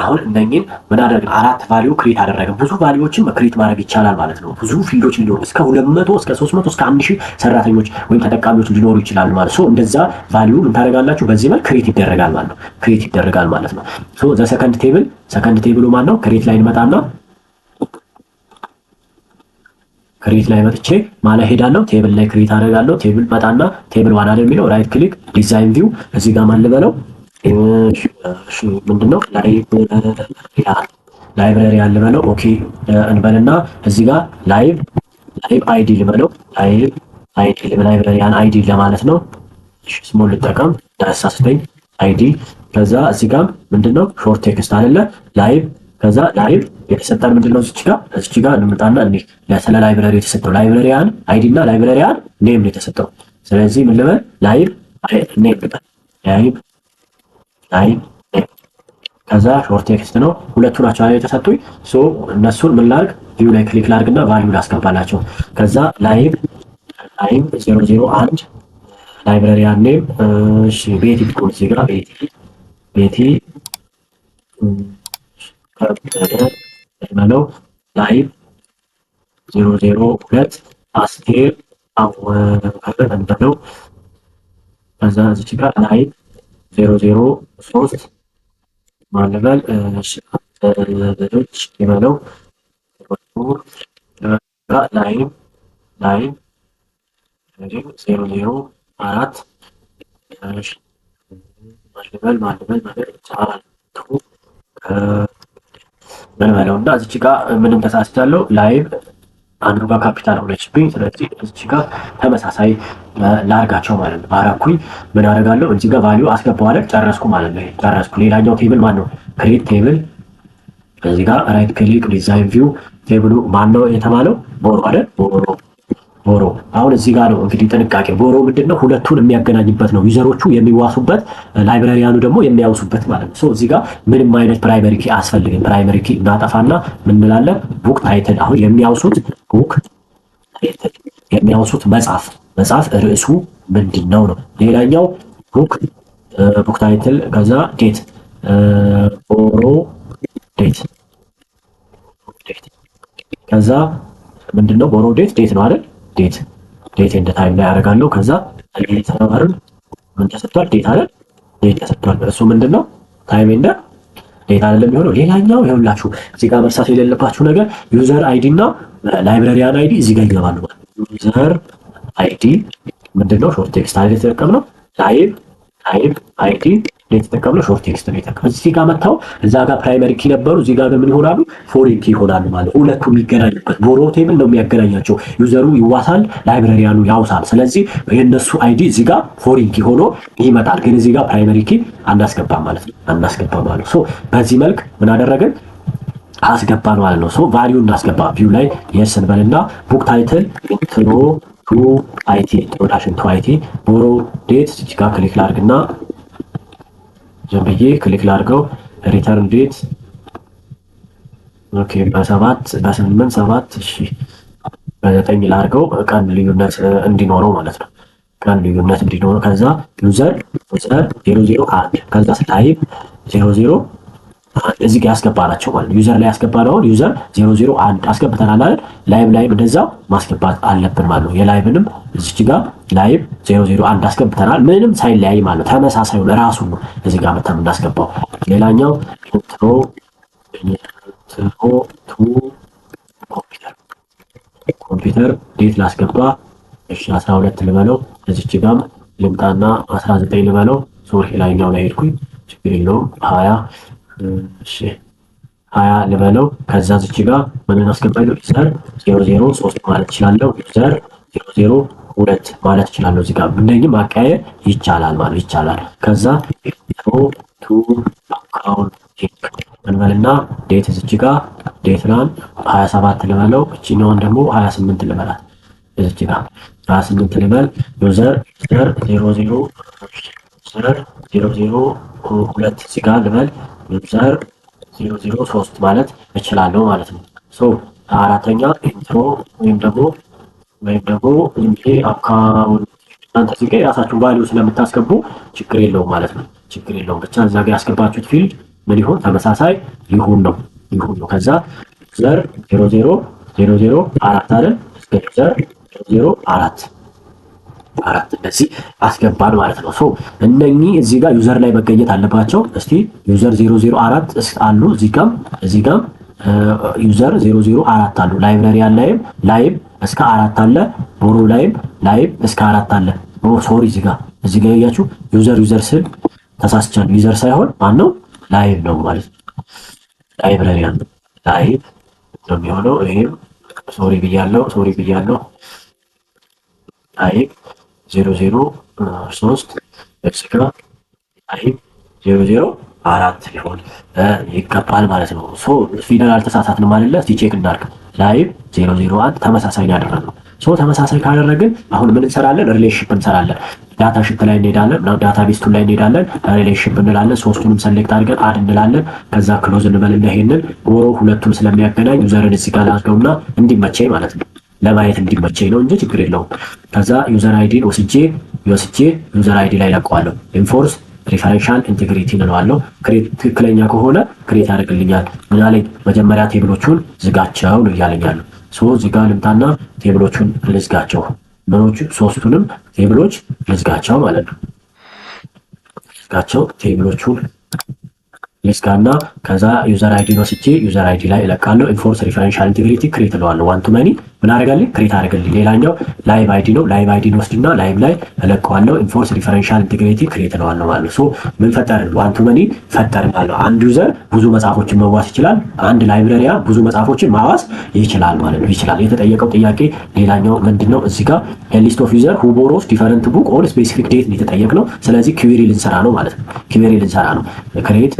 Speaker 1: አሁን እነኚህን ምን አደረግን? አራት ቫልዩ ክሬት አደረግን። ብዙ ቫልዩዎችን ክሬት ማድረግ ይቻላል ማለት ነው። ብዙ ፊልዶች ሊኖሩ እስከ 200 እስከ 300 እስከ 1000 ሰራተኞች ወይም ተጠቃሚዎች ሊኖሩ ይችላሉ ማለት ነው። እንደዛ ቫልዩ ምን ታደርጋላችሁ? በዚህ መልክ ክሬት ይደረጋል ማለት ነው። ሶ ዘ ሰከንድ ቴብሉ ማን ነው? ክሬት ላይ እንመጣና ክሬት ላይ መጥቼ ማለት ሄዳለሁ። ቴብል ላይ ክሬት አደርጋለሁ። ቴብል መጣና ቴብል ዋን አይደል የሚለው ራይት ክሊክ ዲዛይን ቪው እዚህ ጋር ማን ልበለው? እሺ ምንድነው ላይብረሪ ያለ በለው። ኦኬ እንበልና እዚህ ጋር ላይቭ አይዲ ልበለው። ላይብረሪያን አይዲ ለማለት ነው። እሺ ስሞል ልጠቀም ዳሳስተኝ አይዲ። ከዛ እዚህ ጋር ምንድነው ሾርት ቴክስት አይደለ? ላይቭ ከዛ ላይቭ የተሰጠን ምንድነው እዚች ጋር እንምጣና እንዴ ስለ ላይብረሪ የተሰጠው ላይብረሪያን አይዲ እና ላይብረሪያን ኔም ነው የተሰጠው። ስለዚህ ምን ልበል ላይቭ ኔም ልበል ላይቭ ኔም። ከዛ ሾርት ቴክስት ነው ሁለቱ ናቸው አይደል የተሰጡኝ። ሶ እነሱን ምን ላድርግ ቪው ላይ ክሊክ ላድርግና ቫልዩ ላስገባላቸው። ከዛ ላይቭ 001 ላይብረሪያን ኔም እሺ ቤቲ ቢቆም እዚህ ጋር ቤቲ ነው ላይቭ 002 አስቴር አወቀ እንበለው። ከዛ እዚች ጋር ላይቭ 003 ማለበል ልጆች ይበለው ላይቭ 004 ማለበል ይቻላል በለው እና እዚች ጋር ምንም ተሳስቻለሁ። ላይቭ አንዱ ጋር ካፒታል ሆነችብኝ። ስለዚህ እዚች ጋር ተመሳሳይ ላርጋቸው ማለት ነው። አረኩኝ ምን አደርጋለሁ እዚህ ጋር ቫልዩ አስገባዋለሁ። ጨረስኩ ማለት ነው። ጨረስኩ። ሌላኛው ቴብል ማን ነው? ክሬት ቴብል። እዚህ ጋር ራይት ክሊክ ዲዛይን ቪው ቴብሉ ማን ነው የተባለው? ቦሮ አይደል? ቦሮ። አሁን እዚህ ጋር ነው እንግዲህ ጥንቃቄ። ቦሮ ምንድነው? ሁለቱን የሚያገናኝበት ነው። ዩዘሮቹ የሚዋሱበት፣ ላይብራሪያኑ ደግሞ የሚያውሱበት ማለት ነው። እዚህ ጋር ምንም አይነት ፕራይመሪ ኪ አያስፈልግም። ፕራይመሪ ኪ እናጠፋና ምን እንላለን? ቡክ ታይትል። አሁን የሚያውሱት ቡክ ታይትል፣ የሚያውሱት መጽሐፍ ርዕሱ ምንድነው ነው። ሌላኛው ቡክ ታይትል፣ ከዛ ዴት ቦሮ ዴት፣ ከዛ ምንድነው? ቦሮ ዴት ነው አይደል? ዴት እንደ ታይም ላይ ያደርጋለሁ። ከዛ ተባባርን ምን ተሰጥቷል? ዴት አይደል? ዴት ተሰጥቷል። እሱ ምንድነው? ታይም እንደ ዴት አይደለም የሚሆነው። ሌላኛው ይኸውላችሁ እዚህ ጋር መርሳት የሌለባችሁ ነገር ዩዘር አይዲ እና ላይብረሪያን አይዲ እዚህ ጋር ይገባሉ ማለት ነው። ዩዘር አይዲ ምንድነው? ሾርት ቴክስት አይዲ ተጠቀምነው። ላይቭ አይዲ የተጠቀምነው ሾርት ቴክስት ነው የተጠቀምነው። እዚህ ጋር መጣው እዛ ጋር ፕራይመሪ ኪ ነበሩ። እዚህ ጋር ምን ይሆናሉ? ፎሪን ኪ ይሆናሉ ማለት ሁለቱ የሚገናኙበት ቦሮ ቴብል ነው የሚያገናኛቸው። ዩዘሩ ይዋሳል፣ ላይብረሪያኑ ያውሳል። ስለዚህ የነሱ አይዲ እዚህ ጋር ፎሪን ኪ ሆኖ ይመጣል። ግን እዚህ ጋር ፕራይመሪ ኪ አናስገባም ማለት ነው። ሶ በዚህ መልክ ምን አደረግን? አስገባን ማለት ነው። ሶ ቫልዩ እናስገባ። ቪው ላይ የስ እንበልና ቡክ ታይትል ኢንትሮ ቱ አይቲ ኢንትሮዳክሽን ቱ አይቲ ቦሮ ዴት እዚህ ጋር ክሊክ ላድርግና ዝም ብዬ ክሊክ ላድርገው። ሪተርን ዴት ኦኬ በ7 እሺ በ9 ላድርገው። ቀን ልዩነት እንዲኖረው ማለት ነው። ከዛ ዩዘር 001 ከዛ ላይቭ 00 እዚህ ጋር ያስገባናቸው ማለት ነው። ዩዘር ላይ ያስገባነውን ዩዘር 001 አስገብተናል አይደል? ላይቭ እንደዛው ማስገባት አለብን ማለት ነው። የላይቭንም እዚህ ጋር ላይቭ 001 አስገብተናል። ምንም ሳይለያይ ማለት ነው። ተመሳሳዩን ራሱን ነው እዚህ ጋር መተም እናስገባው። ሌላኛው ኢንትሮ ቱ ኮምፒውተር ዴት ላስገባ። እሺ 12 ልበለው። እዚህ ጋርም ልምጣና 19 ልበለው። ሶሪ ላይኛው ላይ ሄድኩኝ። ችግር የለውም 20 እሺ 20 ልበለው። ከዛ እዚህ ጋር ምን አስገባለሁ? ዩዘር 003 ማለት እችላለሁ። ዩዘር 002 ማለት እችላለሁ። እዚህ ጋር ምንድነው ማቀያየር ይቻላል ማለት ይቻላል። ከዛ ቱ አካውንቲንግ እንበልና ዴት እዚህ ጋር ዴት ራን 27 ልበለው። እቺኛውን ደግሞ 28 ልበላት። እዚህ ጋር 28 ልበል። ዩዘር 002 እዚህ ጋር ልበል። ዩዘር 003 ማለት እችላለሁ ማለት ነው። ሶ አራተኛ ኢንትሮ ወይም ደግሞ ይሄ አካውንት እናንተ እዚህ ጋር የራሳችሁን ቫልዩ ስለምታስገቡ ችግር የለውም ማለት ነው። ችግር የለውም ብቻ እዛ ጋር ያስገባችሁት ፊልድ ምን ይሁን ተመሳሳይ ይሁን ነው። ከዛ ዩዘር 0004 አይደል? ዩዘር 004 እንደዚህ አስገባን ማለት ነው። ሶ እነኚህ እዚህ ጋር ዩዘር ላይ መገኘት አለባቸው። እስቲ ዩዘር 004 አሉ። እዚህ ጋር ዩዘር 004 አሉ። ላይብረሪያን ላይቭ እስከ 4 አለ። ቦሮ ላይቭ እስከ 4 አለ። ሶሪ እዚህ ጋር ያያችሁ ዩዘር ስል ተሳስቻለሁ። ዩዘር ሳይሆን ማነው ላይቭ ነው ማለት ነው። ላይብረሪያን ላይቭ ነው የሚሆነው። ይሄም ሶሪ ብያለሁ። ላይቭ 003 እስከ ላይቭ 00 4 ሊሆን ይገባል ማለት ነው። ሶ ፊደል አልተሳሳትንም አይደለ? እስቲ ቼክ እናድርግ። ላይቭ 001 ተመሳሳይ ያደረግነው። ሶ ተመሳሳይ ካደረግን አሁን ምን እንሰራለን? ሪሌሽንሺፕ እንሰራለን። ዳታ ሽፕ ላይ እንሄዳለን፣ ዳታ ቤስቱ ላይ እንሄዳለን፣ ሪሌሽንሺፕ እንላለን። ሶስቱንም ሰሌክት አድርገን አድ እንላለን። ከዛ ክሎዝ እንበልና ይሄንን ወሮ ሁለቱን ስለሚያገናኝ ዩዘርን እዚህ ጋር ላድርገውና እንዲመቸኝ ማለት ነው፣ ለማየት እንዲመቸኝ ነው እንጂ ችግር የለውም። ከዛ ዩዘር አይዲን ወስጄ ዩዘር አይዲ ላይ ለቀዋለሁ። ኢንፎርስ ሪፈረንሻል ኢንቴግሪቲ እንለዋለሁ። ትክክለኛ ከሆነ ክሬት ያደርግልኛል። ምን አለኝ? መጀመሪያ ቴብሎቹን ዝጋቸው ነው እያለኛለሁ። ሶ ዝጋ ልምጣና ቴብሎቹን ልዝጋቸው። ምኖቹ ሶስቱንም ቴብሎች ልዝጋቸው ማለት ነው። ልዝጋቸው ቴብሎቹን ልዝጋና ከዛ ዩዘር አይዲ ወስጄ ዩዘር አይዲ ላይ እለቃለሁ። ኢንፎርስ ሪፈረንሻል ኢንቴግሪቲ ክሬት እለዋለሁ። ዋን ቱ መኒ ምን አደርጋለሁ? ክሬት አደርግልኝ። ሌላኛው ላይቭ አይዲ ነው። ላይቭ አይዲ ወስድና ላይቭ ላይ እለቀዋለሁ። ኢንፎርስ ሪፈረንሻል ኢንቴግሪቲ ክሬት እለዋለሁ ማለት ነው። ሶ ምን ፈጠርን? ዋን ቱ መኒ ፈጠርን ማለት ነው። አንድ ዩዘር ብዙ መጽሐፎችን መዋስ ይችላል። አንድ ላይብረሪያ ብዙ መጽሐፎችን ማዋስ ይችላል ማለት ነው። ይችላል። የተጠየቀው ጥያቄ ሌላኛው ምንድነው? እዚህ ጋር ሊስት ኦፍ ዩዘር ሁ ቦሮስ ዲፈረንት ቡክ ኦን ስፔሲፊክ ዴት ነው የተጠየቅነው። ስለዚህ ኪዌሪ ልንሰራ ነው ማለት ነው። ኪዌሪ ልንሰራ ነው። ክሬት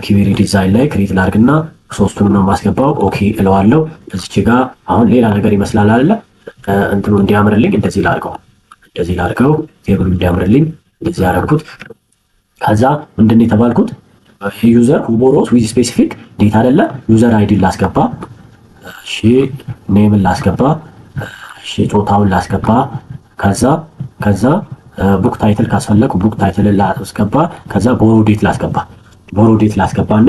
Speaker 1: ኪዌሪ ዲዛይን ላይ ክሬት ላድርግና ሶስቱንም ነው የማስገባው። ኦኬ እለዋለሁ። እዚች ጋር አሁን ሌላ ነገር ይመስላል አይደለ? እንትኑ እንዲያምርልኝ እንደዚህ ላድርገው። ቴብሉ እንዲያምርልኝ እንደዚህ ያደረኩት። ከዛ ምንድን ነው የተባልኩት? ዩዘር ሁ ቦሮስ ዊዝ ስፔሲፊክ ዴት አይደለ? ዩዘር አይዲ ላስገባ። እሺ ኔምን ላስገባ። እሺ ጾታውን ላስገባ። ከዛ ቡክ ታይትል ካስፈለኩ ቡክ ታይትልን ላስገባ። ከዛ ቦሮዴት ላስገባና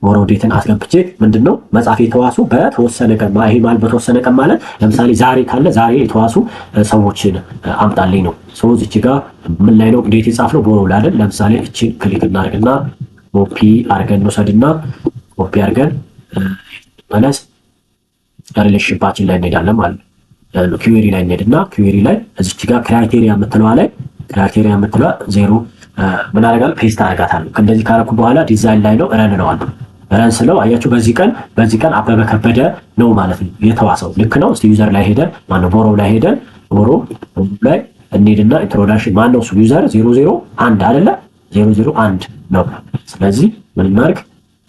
Speaker 1: ቦሮዴትን አስገብቼ ምንድነው መጻፍ የተዋሱ በተወሰነ ቀን ይሄ ማለት በተወሰነ ቀን ማለት ለምሳሌ ዛሬ ካለ ዛሬ የተዋሱ ሰዎችን አምጣልኝ ነው። ሰው እዚች ጋር ምን ላይ ነው ዴት የጻፍነው? ቦሮ ላይ አይደል? ለምሳሌ እቺን ክሊክ እናደርግና ኮፒ አድርገን እንወስድና ኮፒ አድርገን መለስ ሪሌሽንሺፓችን ላይ እንሄዳለን ማለት ነው። ኪዌሪ ላይ እንሄድና ኪዌሪ ላይ እዚች ጋር ክራይቴሪያ የምትለዋ ዜሮ ምን አደርጋለሁ? ፔስት አደርጋታለሁ። እንደዚህ ካረኩ በኋላ ዲዛይን ላይ ነው ረን እለዋለሁ። ረን ስለው አያችሁ በዚህ ቀን አበበ ከበደ ነው ማለት ነው የተዋሰው። ልክ ነው። እስቲ ዩዘር ላይ ሄደን ማነው ቦሮ ላይ ሄደን ቦሮ ላይ እንሄድና ኢንትሮዳክሽን ማነው እሱ ዩዘር 001 አይደለ? 001 ነው። ስለዚህ ምን እናድርግ?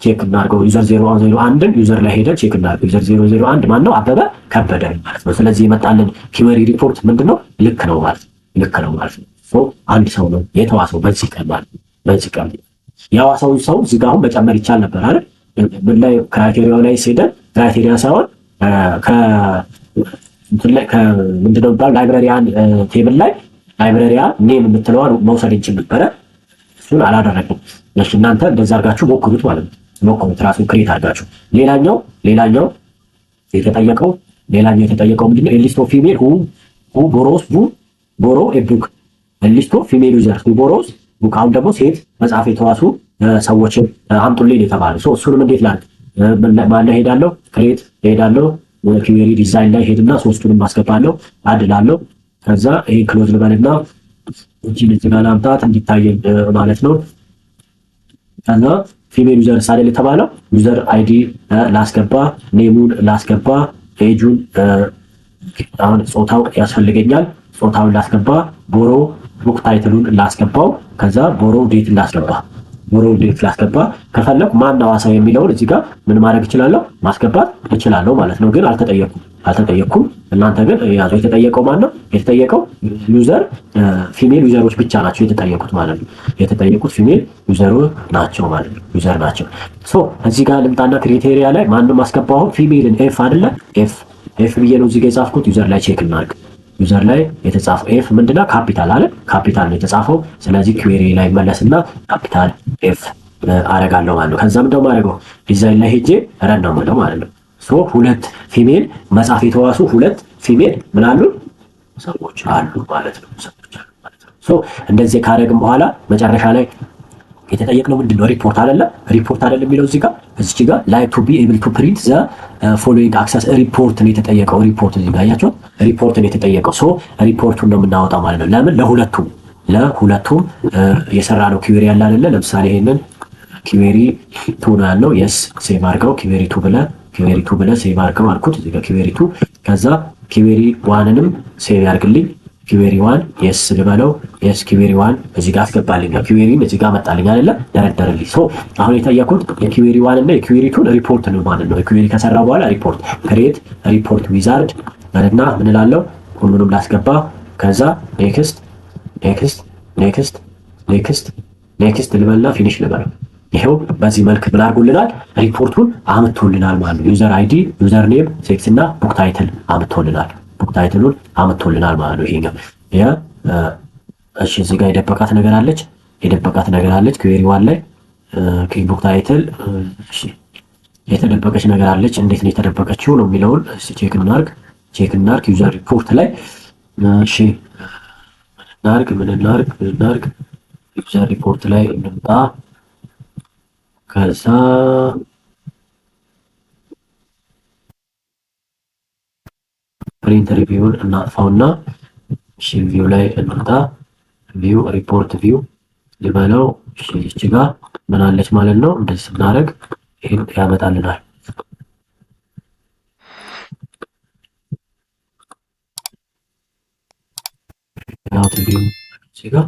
Speaker 1: ቼክ እናድርገው። ዩዘር 001ን ዩዘር ላይ ሄደን ቼክ እናድርገው። ዩዘር 001 ማነው? አበበ ከበደ ማለት ነው። ስለዚህ የመጣልን ኪዌሪ ሪፖርት ምንድነው? ልክ ነው ማለት ነው። አንድ ሰው ነው የተዋሰው በዚህ ቀን ማለት ነው። በዚህ ቀን የዋሰው ሰው እዚህ ጋር አሁን መጨመር ይቻል ነበር አይደል? ምን ላይ ክራይቴሪያው ላይ ሲሄድ ክራይቴሪያ ሳይሆን ምንድነው የሚባለው ላይብረሪያን ቴብል ላይ ላይብረሪያን ኔም የምትለዋን መውሰድ እንችል ነበረ። እሱን አላደረግንም። እሺ እናንተ እንደዛ አድርጋችሁ ሞክሩት ማለት ነው። ሞክሩት ራሱ ክሬት አድርጋችሁ። ሌላኛው የተጠየቀው ምንድነው? ሊስት ኦፍ ፊሜል ሁ ቦሮስ ቦሮ ኤ ቡክ ሊስት ኦፍ ፊሜል ዩዘርስ ሁ ቦሮስ ቡክ። አሁን ደግሞ ሴት መጽሐፍ የተዋሱ ሰዎችን አምጡልኝ የተባለ ሰው እሱንም እንዴት ላድርግ? ማለ ሄዳለሁ፣ ክሬት ሄዳለሁ፣ ኪዌሪ ዲዛይን ላይ ሄድና ሶስቱንም አስገባለሁ፣ አድላለሁ። ከዛ ይሄ ክሎዝ ልበልና እቺን እዚህ ጋር ላምጣት እንዲታይ ማለት ነው። ከዛ ፊሜል ዩዘር ሳይል የተባለው ዩዘር አይዲ ላስገባ፣ ኔሙን ላስገባ፣ ኤጁን አሁን ጾታው ያስፈልገኛል፣ ጾታውን ላስገባ፣ ቦሮ ቡክ ታይትሉን ላስገባው፣ ከዛ ቦሮ ዴት ላስገባ። ከፈለኩ ማን ዋሰው የሚለውን እዚህ ጋር ምን ማድረግ እችላለሁ? ማስገባት እችላለሁ ማለት ነው። ግን አልተጠየቅኩም። እናንተ ግን ያዙ። የተጠየቀው ማን ነው? የተጠየቀው ዩዘር ፊሜል ዩዘሮች ብቻ ናቸው የተጠየቁት ማለት ነው። የተጠየቁት ፊሜል ዩዘሮች ናቸው ማለት ነው። ዩዘር ናቸው። ሶ እዚህ ጋር ልምጣና ክራይቴሪያ ላይ ማንም አስገባው። ፊሜልን ኤፍ አይደለ? ኤፍ ብዬ ነው እዚህ ጋር የጻፍኩት። ዩዘር ላይ ቼክ እናድርግ። ዩዘር ላይ የተጻፈው ኤፍ ምንድነው? ካፒታል አይደል? ካፒታል ነው የተጻፈው። ስለዚህ ኪዌሪ ላይ መለስና ካፒታል ኤፍ አረጋለሁ ማለት ነው። ከዛም ደግሞ አረጋው ዲዛይን ላይ ሄጄ ረን ነው ማለት ነው ማለት ነው። ሶ ሁለት ፊሜል መጽሐፍ የተዋሱ ሁለት ፊሜል ምን አሉ? ሰዎች አሉ ማለት ነው። ሶ እንደዚህ ካረግን በኋላ መጨረሻ ላይ የተጠየቅነው ምንድነው? ሪፖርት አይደለም የሚለው እዚህ ጋር ላይክ ቱ ቢ ኤብል ቱ ፕሪንት ዘ ፎሎዊንግ አክሰስ ሪፖርት ነው የተጠየቀው። ሪፖርት እዚህ ጋር ያያችሁት ሪፖርት ነው የተጠየቀው። ሶ ሪፖርቱን ነው የምናወጣው ማለት ነው። ለምን? ለሁለቱም የሰራ ነው ኪዌሪ ያለ አይደለ? ለምሳሌ ይሄንን ኪዌሪ ቱ ነው ያለው። የስ ሴቭ አድርገው ኪዌሪ ቱ ብለ ሴቭ አድርገው አልኩት። እዚህ ጋር ኪዌሪ ቱ ከዛ ኪዌሪ ዋንንም ሴቭ ያርግልኝ። ኪዌሪ ዋን የስ ልበለው። የስ ኪዌሪ ዋን እዚህ ጋር አስገባልኝ። ኪዌሪን እዚህ ጋር መጣልኝ አይደለ? ደረደረልኝ። ሶ አሁን የጠየኩት የኪዌሪ ዋን እና የኪዌሪ ቱን ሪፖርት ነው ማለት ነው። የኪዌሪ ከሰራ በኋላ ሪፖርት ክሬት ሪፖርት ዊዛርድ እና ምን እላለሁ? ሁሉንም ላስገባ። ከዛ ኔክስት ኔክስት ኔክስት ኔክስት ኔክስት ልበልና ፊኒሽ ልበለው። ይሄው በዚህ መልክ ምን አድርጎልናል? ሪፖርቱን አምጥቶልናል ማለት ነው። ዩዘር አይዲ፣ ዩዘር ኔም፣ ሴክስ እና ቡክ ታይትል አምጥቶልናል። ቡክ ታይትሉን አምጥቶልናል ማለት ነው። ይሄኛው እሺ፣ እዚህ ጋር የደበቃት ነገር አለች። ኩዌሪ ዋን ላይ ቡክ ታይትል። እሺ፣ የተደበቀች ነገር አለች። እንዴት ነው የተደበቀችው ነው የሚለውን እስቲ ቼክ እናርግ። ዩዘር ሪፖርት ላይ እሺ፣ ምን እናርግ? ዩዘር ሪፖርት ላይ እንምጣ። ከዛ ፕሪንት ሪቪውን እናጥፋውና እሺ ቪው ላይ እንምጣ። ቪው ሪፖርት ቪው ልበለው። እሺ እቺ ጋር ምን አለች ማለት ነው። እንደዚህ ስናደርግ ይሄን ያመጣልናል። ያው ቪው እቺ ጋር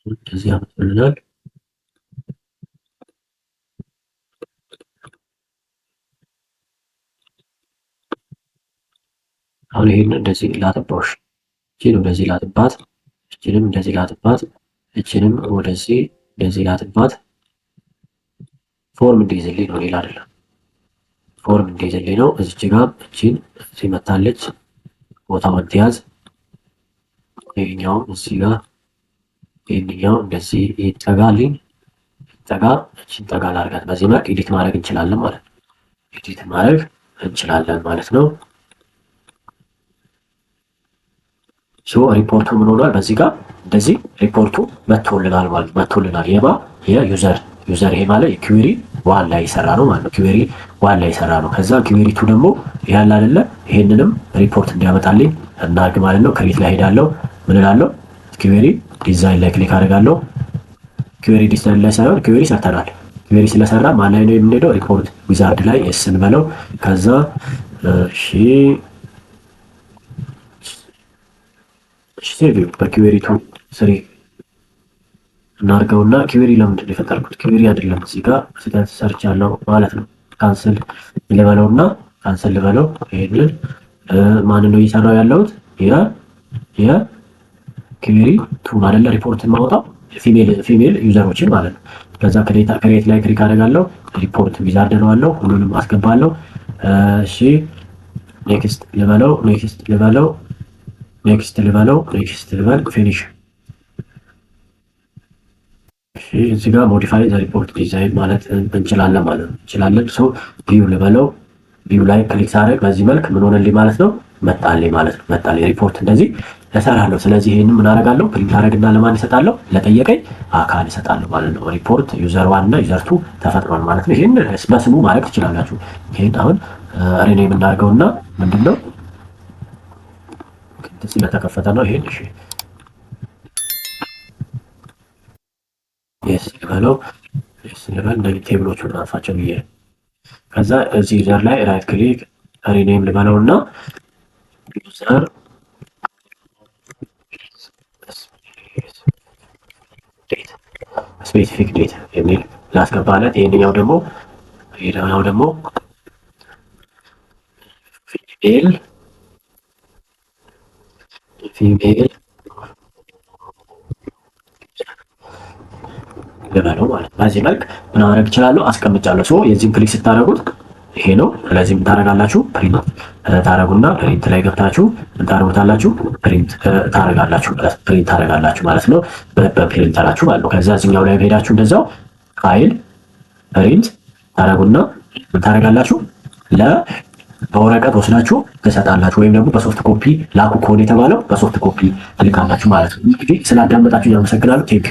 Speaker 1: እንደዚህ ያመጣልናል። አሁን ይሄን እንደዚህ ላጥባውሽ፣ እቺን ወደዚህ ላጥባት፣ እቺንም እንደዚህ ላጥባት፣ እቺንም ወደዚህ እንደዚህ ላጥባት። ፎርም እንዲይዝልኝ ነው፣ ሌላ አይደለም። ፎርም እንዲይዝልኝ ነው። እዚች ጋር እቺን እዚህ መታለች፣ ቦታውን ትያዝ። ይሄኛው እዚህ ጋር ይሄኛው እንደዚህ ይጠጋልኝ፣ ጠጋ፣ እቺን ጠጋ ላርጋት። በዚህ መልክ ኤዲት ማድረግ እንችላለን ማለት ነው። ኤዲት ማድረግ እንችላለን ማለት ነው። ሶ ሪፖርቱ ምን ሆኗል? በዚህ ጋር እንደዚህ ሪፖርቱ መጥቶልናል ማለት መጥቶልናል። የዩዘር ይሄ ማለት የኩዌሪ ዋን ላይ ይሰራ ነው ማለት ነው። ኩዌሪ ዋን ላይ ይሰራ ነው። ከዛ ኩዌሪ ቱ ደግሞ ያለ አይደለ? ይሄንንም ሪፖርት እንዲያመጣልኝ እናርግ ማለት ነው። ክሬት ላይ ሄዳለሁ። ምን እላለሁ? ኩዌሪ ዲዛይን ላይ ክሊክ አደርጋለሁ። ኩዌሪ ዲዛይን ላይ ሳይሆን ኩዌሪ ሰርተናል። ኩዌሪ ስለሰራ ማን ላይ ነው የምንሄደው? ሪፖርት ዊዛርድ ላይ ኤስን በለው። ከዛ እሺ ሴቪው በኩዌሪ ቱ ስሪ እናርገውና ኩዌሪ ለምንድን ነው የፈጠርኩት? ኩዌሪ አይደለም እዚህ ጋር ስህተት ሰርቻለሁ ማለት ነው። ካንስል ልበለውና ካንስል ልበለው። ይሄንን ማን ነው እየሰራው ያለሁት? የኩዌሪ ቱ አይደለ? ሪፖርት ማውጣው ፊሜል ዩዘሮችን ማለት ነው። ከዛ ክሬት ላይ ክሊክ አደርጋለሁ። ሪፖርት ዊዛርድ ነው አለው። ሁሉንም አስገባለሁ። እሺ ኔክስት ልበለው። ኔክስት ልበል ፊኒሽ። እሺ እዚህ ጋር ሞዲፋይ ዘ ሪፖርት ዲዛይን ማለት እንችላለን ማለት ነው። ሶ ቪው ልበለው። ቪው ላይ ክሊክ ሳደርግ በዚህ መልክ ምን ሆነልኝ ማለት ነው? መጣልኝ ማለት ነው። ሪፖርት እንደዚህ እሰራለሁ። ስለዚህ ይሄንን ምን አደርጋለሁ? ፕሪንት አደርግና ለማን እሰጣለሁ? ለጠየቀኝ አካል እሰጣለሁ ማለት ነው። ሪፖርት ዩዘር ዋን እና ዩዘር ቱ ተፈጥሯል ማለት ነው። ይሄን በስሙ ማድረግ ትችላላችሁ። ይሄን አሁን ሬኔ የምናደርገውና ምንድነው ስለተከፈተ ነው። ይሄን እሺ ልበል እንደዚህ ቴብሎቹን አጥፋቸው ብዬ ከዛ እዚህ ዩዘር ላይ ራይት ክሊክ ሪኔም ልበለውና ዩዘር ስፔሲፊክ ዴት የሚል ላስገባለት። ይሄኛው ደግሞ ፊሜል ልበለው ማለት ነው። በዚህ መልክ ምን ማድረግ እችላለሁ? አስቀምጫለሁ። ሶ የዚህን ክሊክ ስታደርጉት ይሄ ነው። ስለዚህ ምን ታደርጋላችሁ? ፕሪንት ታደርጉና ፕሪንት ላይ ገብታችሁ ምን ታደርጉታላችሁ? ፕሪንት ታደርጋላችሁ ማለት ነው። በፕሪንተራችሁ ማለት ነው። ከዛ እዚህኛው ላይ ሄዳችሁ እንደዛው ፋይል ፕሪንት ታደርጉና ምን ታደርጋላችሁ? በወረቀት ወስዳችሁ ትሰጣላችሁ። ወይም ደግሞ በሶፍት ኮፒ ላኩ ከሆነ የተባለው በሶፍት ኮፒ ትልካላችሁ ማለት ነው። እንግዲህ ስላዳመጣችሁ ያመሰግናለሁ። ቴንክ